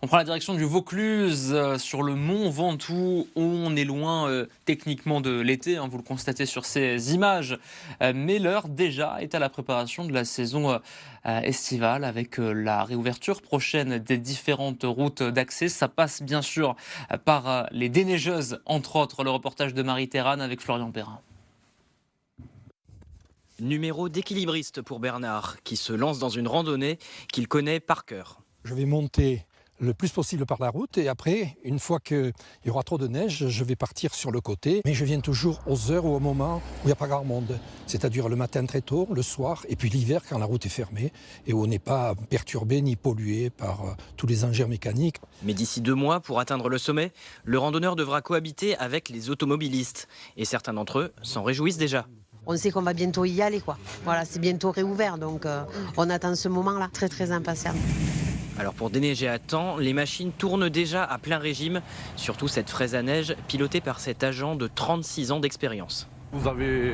On prend la direction du Vaucluse, sur le mont Ventoux. On est loin techniquement de l'été, vous le constatez sur ces images. Mais l'heure déjà est à la préparation de la saison estivale avec la réouverture prochaine des différentes routes d'accès. Ça passe bien sûr par les déneigeuses, entre autres. Le reportage de Marie-Terrane avec Florian Perrin. Numéro d'équilibriste pour Bernard, qui se lance dans une randonnée qu'il connaît par cœur. Je vais monter le plus possible par la route et après, une fois qu'il y aura trop de neige, je vais partir sur le côté. Mais je viens toujours aux heures ou au moment où il n'y a pas grand monde, c'est-à-dire le matin très tôt, le soir et puis l'hiver quand la route est fermée et où on n'est pas perturbé ni pollué par tous les engins mécaniques. Mais d'ici 2 mois, pour atteindre le sommet, le randonneur devra cohabiter avec les automobilistes. Et certains d'entre eux s'en réjouissent déjà. On sait qu'on va bientôt y aller, quoi. Voilà, c'est bientôt réouvert, donc on attend ce moment-là, très très impatient. Alors pour déneiger à temps, les machines tournent déjà à plein régime, surtout cette fraise à neige pilotée par cet agent de 36 ans d'expérience. Vous avez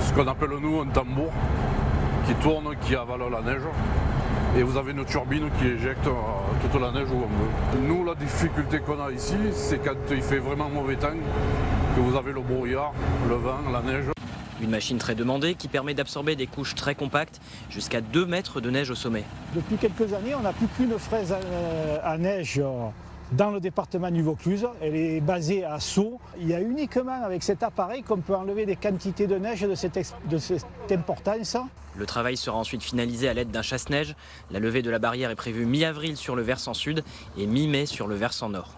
ce qu'on appelle nous un tambour qui tourne, qui avale la neige. Et vous avez une turbine qui éjecte toute la neige où on veut. Nous, la difficulté qu'on a ici, c'est quand il fait vraiment mauvais temps, que vous avez le brouillard, le vent, la neige. Une machine très demandée qui permet d'absorber des couches très compactes, jusqu'à 2 mètres de neige au sommet. Depuis quelques années, on n'a plus qu'une fraise à neige dans le département du Vaucluse. Elle est basée à Sceaux. Il y a uniquement avec cet appareil qu'on peut enlever des quantités de neige de cette importance. Le travail sera ensuite finalisé à l'aide d'un chasse-neige. La levée de la barrière est prévue mi-avril sur le versant sud et mi-mai sur le versant nord.